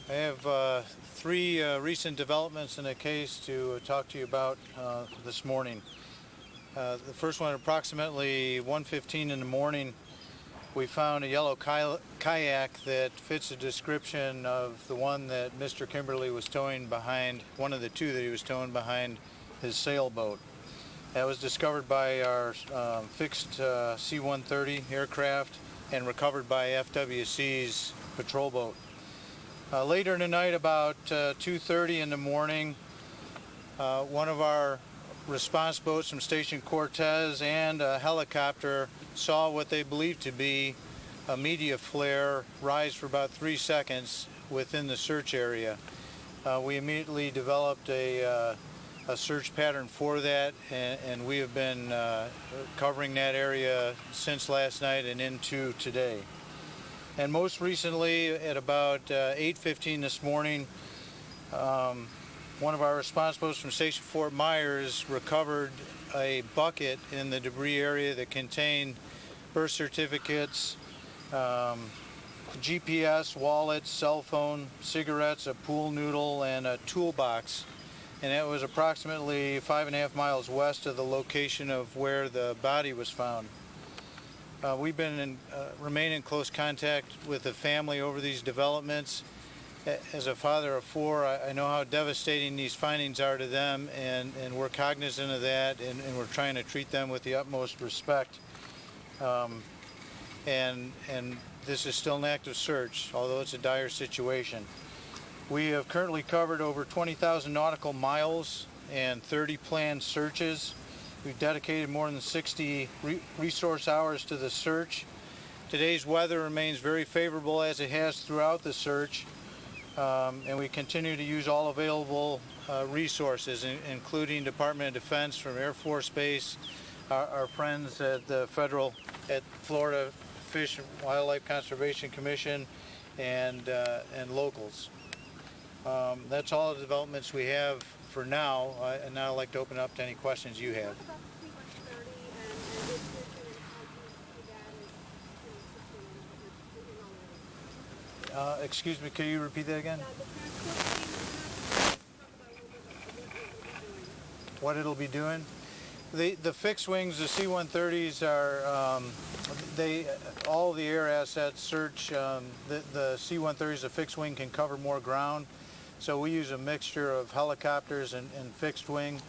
I have three recent developments in a case to talk to you about this morning. The first one, approximately 1:15 in the morning, we found a yellow kayak that fits a description of the one that Mr. Kimberly was towing behind, one of the two that he was towing behind his sailboat. That was discovered by our fixed C-130 aircraft and recovered by FWC's patrol boat. Later in the night, about 2:30 in the morning, one of our response boats from Station Cortez and a helicopter saw what they believed to be a media flare rise for about 3 seconds within the search area. We immediately developed a search pattern for that, and we have been covering that area since last night and into today. And most recently, at about 8:15 this morning, one of our response boats from Station Fort Myers recovered a bucket in the debris area that contained birth certificates, GPS, wallets, cell phone, cigarettes, a pool noodle, and a toolbox. And it was approximately 5.5 miles west of the location of where the body was found. We've been remain in close contact with the family over these developments. As a father of four, I know how devastating these findings are to them, and we're cognizant of that, and we're trying to treat them with the utmost respect. And this is still an active search, although it's a dire situation. We have currently covered over 20,000 nautical miles and 30 planned searches. We've dedicated more than 60 resource hours to the search. Today's weather remains very favorable, as it has throughout the search, and we continue to use all available resources, including Department of Defense from Air Force Base, our friends at the Florida Fish and Wildlife Conservation Commission, and locals. That's all the developments we have for now, and now I'd like to open it up to any questions you have. Excuse me, could you repeat that again? What it'll be doing? The fixed wings, the C-130s are, all the air assets search, the C-130s, the fixed wing can cover more ground. So we use a mixture of helicopters and fixed wing,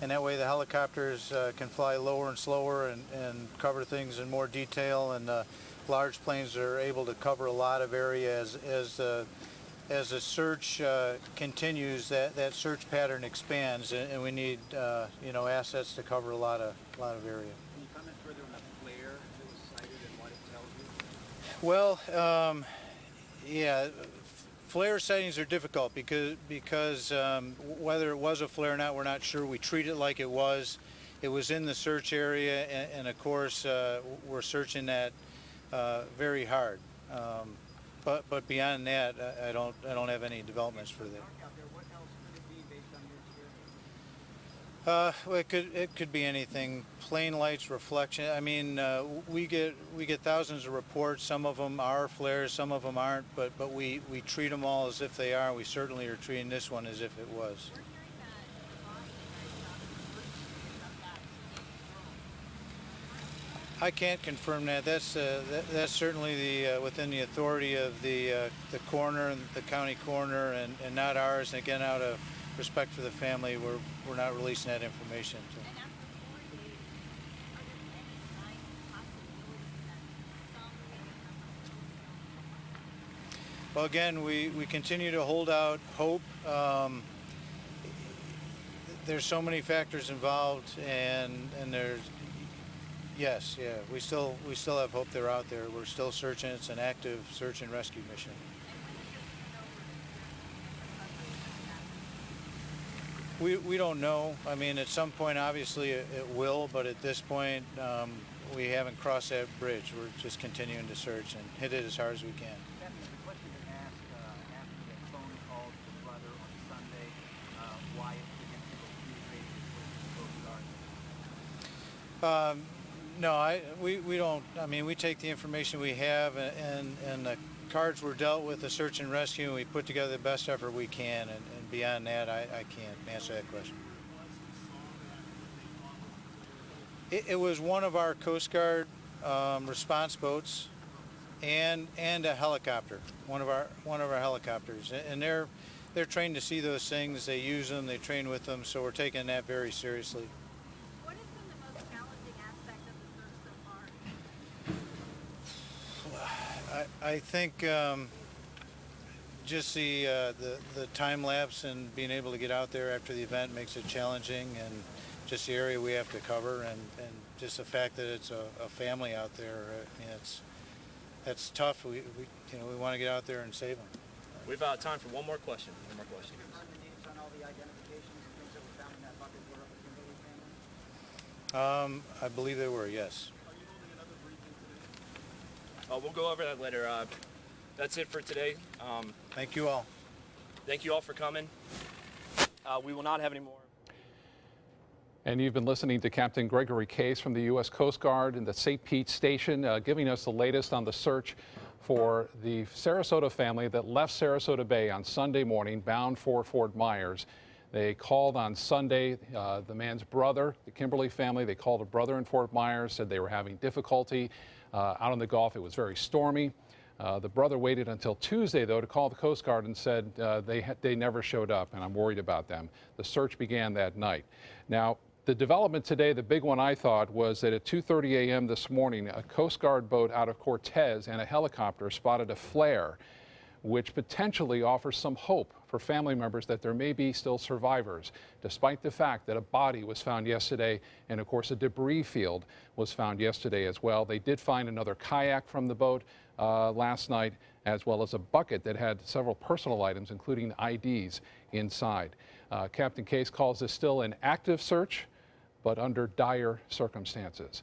and that way the helicopters can fly lower and slower and cover things in more detail, and large planes are able to cover a lot of area. As the search continues, that search pattern expands, and we need assets to cover a lot of area. Can you comment further on the flare that was cited and what it tells you? Well, yeah. Flare sightings are difficult because whether it was a flare or not, we're not sure. We treat it like it was. It was in the search area, and of course, we're searching that very hard. But beyond that, I don't have any developments for that. What else could it be based on your experience? Well, it could be anything. Plane lights, reflection. I mean, we get thousands of reports. Some of them are flares, some of them aren't. But we treat them all as if they are. We certainly are treating this one as if it was. I can't confirm that. That's certainly within the authority of the coroner and the county coroner, and not ours. And again, out of respect for the family, we're not releasing that information. Well, again, we continue to hold out hope. There's so many factors involved, and there's yes, yeah, we still have hope they're out there. We're still searching. It's an active search and rescue mission. We don't know. I mean, at some point, obviously, it will, but at this point, we haven't crossed that bridge. We're just continuing to search and hit it as hard as we can. The question been asked after the phone call to the brother on Sunday, why it didn't communicate with the Coast Guard. No, we don't. I mean, we take the information we have, and the cards were dealt with the search and rescue, and we put together the best effort we can, and beyond that, I can't answer that question. It was one of our Coast Guard response boats and a helicopter, one of our helicopters, and they're trained to see those things. They use them, they train with them, so we're taking that very seriously. What has been the most challenging aspect of the search so far? I think just the time lapse and being able to get out there after the event makes it challenging, and just the area we have to cover, and just the fact that it's a family out there. That's tough. We want to get out there and save them. We've time for one more question. The names on all the identifications and things that were found in that bucket were of the Kimberly family? I believe they were, yes. We'll go over that later. That's it for today. Thank you all. Thank you all for coming. We will not have any more. And you've been listening to Captain Gregory Case from the U.S. Coast Guard in the St. Pete Station, giving us the latest on the search for the Sarasota family that left Sarasota Bay on Sunday morning bound for Fort Myers. They called on Sunday, the man's brother, the Kimberly family, they called a brother in Fort Myers, said they were having difficulty out on the Gulf. It was very stormy. The brother waited until Tuesday, though, to call the Coast Guard and said they never showed up, and I'm worried about them. The search began that night. Now, the development today, the big one I thought, was that at 2:30 a.m. this morning, a Coast Guard boat out of Cortez and a helicopter spotted a flare, which potentially offers some hope for family members that there may be still survivors, despite the fact that a body was found yesterday, and of course a debris field was found yesterday as well. They did find another kayak from the boat last night, as well as a bucket that had several personal items, including IDs inside. Captain Case calls this still an active search, but under dire circumstances.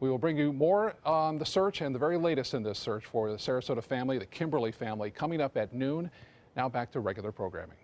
We will bring you more on the search and the very latest in this search for the Sarasota family, the Kimberly family, coming up at noon. Now back to regular programming.